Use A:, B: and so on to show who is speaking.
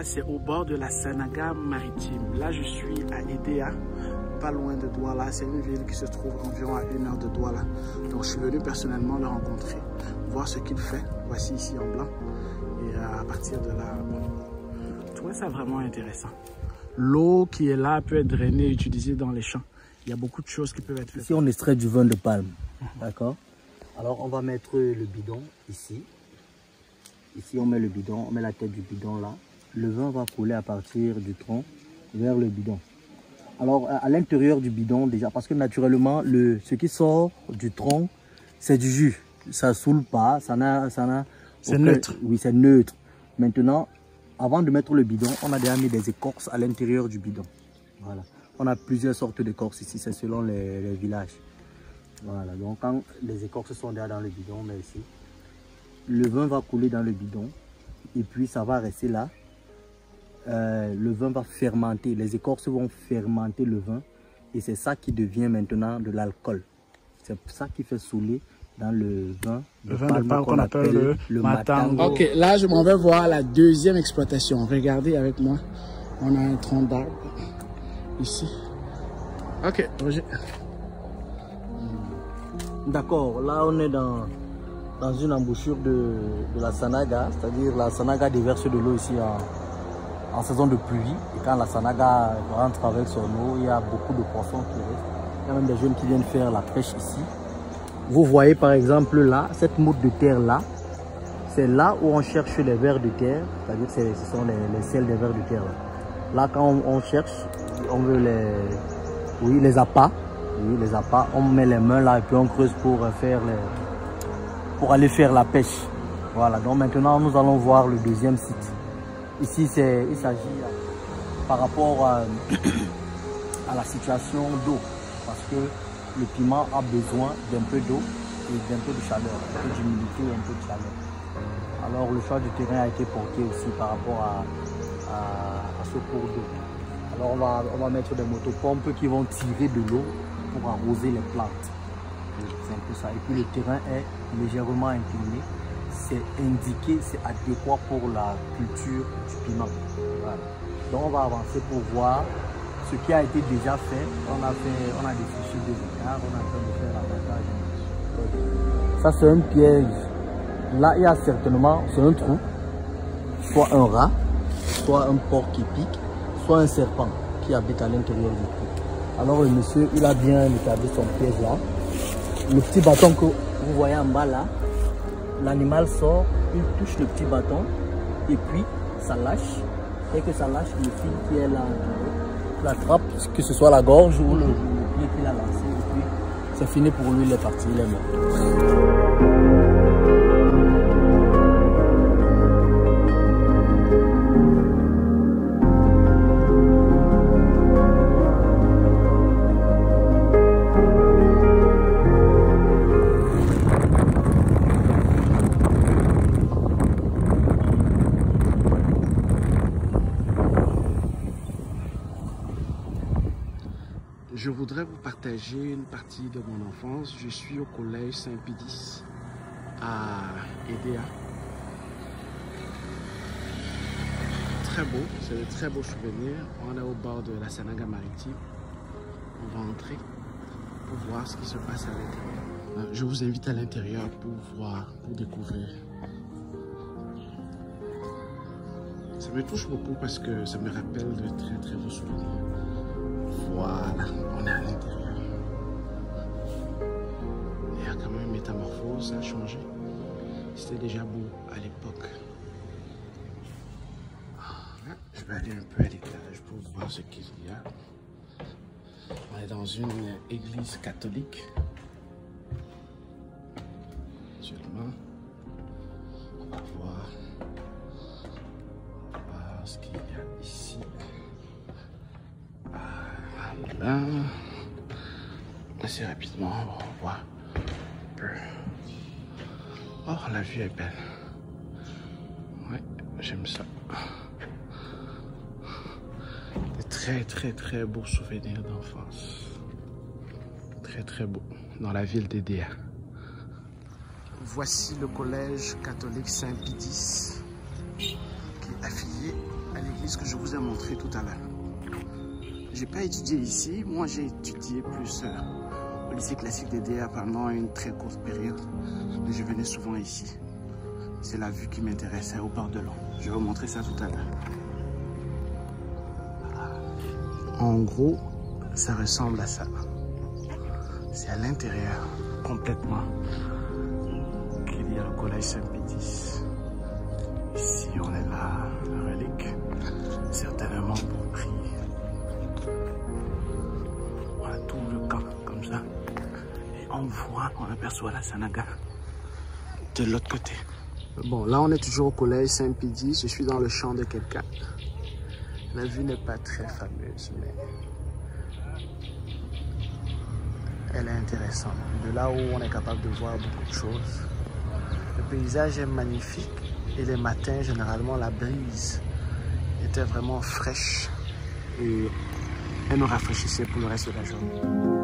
A: c'est au bord de la Sanaga maritime. Là, je suis à Edea, pas loin de Douala. C'est une ville qui se trouve environ à 1 heure de Douala. Donc, je suis venu personnellement le rencontrer, voir ce qu'il fait. Voici ici en blanc. Et à partir de là, je trouvais ça vraiment intéressant. L'eau qui est là peut être drainée et utilisée dans les champs. Il y a beaucoup de choses qui peuvent être faites.
B: Ici, on extrait du vin de palme. D'accord. Alors, on va mettre le bidon ici. Ici, on met le bidon, on met la tête du bidon là. Le vin va couler à partir du tronc vers le bidon. Alors, à l'intérieur du bidon, déjà, parce que naturellement, ce qui sort du tronc, c'est du jus. Ça ne saoule pas,
A: c'est neutre.
B: Oui, c'est neutre. Maintenant, avant de mettre le bidon, on a déjà mis des écorces à l'intérieur du bidon. Voilà. On a plusieurs sortes d'écorces ici, c'est selon les villages. Voilà, donc quand les écorces sont déjà dans le bidon, mais ici, le vin va couler dans le bidon et puis ça va rester là. Le vin va fermenter, les écorces vont fermenter le vin et c'est ça qui devient maintenant de l'alcool. C'est ça qui fait saouler dans le vin de palme qu'on appelle le matango.
A: Ok, là je m'en vais voir la deuxième exploitation. Regardez avec moi, on a un tronc d'arbre ici. Ok, Roger.
B: D'accord, là on est dans une embouchure de la Sanaga, c'est-à-dire la Sanaga déverse de l'eau ici en saison de pluie. Et quand la Sanaga rentre avec son eau, il y a beaucoup de poissons qui restent. Il y a même des jeunes qui viennent faire la pêche ici. Vous voyez par exemple là, cette mousse de terre là, c'est là où on cherche les vers de terre, c'est-à-dire que ce sont les sels des vers de terre là. Là quand on cherche, on veut les appâts. Oui, les appâts, on met les mains là et puis on creuse pour aller faire la pêche. Voilà, donc maintenant nous allons voir le deuxième site. Ici, il s'agit par rapport à la situation d'eau, parce que le piment a besoin d'un peu d'eau et d'un peu de chaleur, un peu d'humidité et un peu de chaleur. Alors le choix du terrain a été porté aussi par rapport à ce cours d'eau. Alors on va mettre des motopompes qui vont tirer de l'eau pour arroser les plantes. C'est un peu ça. Et puis le terrain est légèrement incliné. C'est indiqué, c'est adéquat pour la culture du piment. Voilà. Donc on va avancer pour voir ce qui a été déjà fait. On a défriché 2 hectares, on est en train de faire l'abattage. Ça c'est un piège. Là il y a certainement, c'est un trou, soit un rat, soit un porc qui pique, soit un serpent qui habite à l'intérieur du trou. Alors le monsieur, il a bien établi son piège là. Le petit bâton que vous voyez en bas là, l'animal sort, il touche le petit bâton et puis ça lâche. Et que ça lâche, le fil qui est là, l'attrape, que ce soit la gorge ou le pied qu'il a lancé. Et puis c'est fini pour lui, il est parti, il est mort.
A: Je voudrais vous partager une partie de mon enfance. Je suis au collège Saint-Pédis à Edea. Très beau, c'est de très beaux souvenirs. On est au bord de la Sanaga maritime. On va entrer pour voir ce qui se passe à l'intérieur. Je vous invite à l'intérieur pour voir, pour découvrir. Ça me touche beaucoup parce que ça me rappelle de très très beaux souvenirs. Voilà, on est à l'intérieur. Il y a quand même une métamorphose, ça a changé. C'était déjà beau à l'époque. Je vais aller un peu à l'étage pour voir ce qu'il y a. On est dans une église catholique. Seulement, on va voir ce qu'il y a ici. Là, assez rapidement, on va voir un peu. Oh, la vue est belle. Ouais, j'aime ça. Des très très très beaux souvenirs d'enfance. Très très beaux. Dans la ville d'Edea. Voici le collège catholique Saint-Pédis qui est affilié à à l'église que je vous ai montré tout à l'heure. J'ai pas étudié ici, moi j'ai étudié plus au lycée classique d'EDEA pendant une très courte période, mais je venais souvent ici. C'est la vue qui m'intéressait au bord de l'eau. Je vais vous montrer ça tout à l'heure. En gros, ça ressemble à ça. C'est à l'intérieur, complètement, qu'il y a le collège Saint-Pédis. Ici, on est là, la relique, certainement pour prier. Voilà tout le camp, comme ça. Et on voit, on aperçoit la Sanaga de l'autre côté. Bon, là, on est toujours au collège Saint-Pédis. Je suis dans le champ de quelqu'un. La vue n'est pas très fameuse, mais elle est intéressante. De là où on est capable de voir beaucoup de choses. Le paysage est magnifique et les matins, généralement, la brise était vraiment fraîche et elle nous rafraîchissait pour le reste de la journée.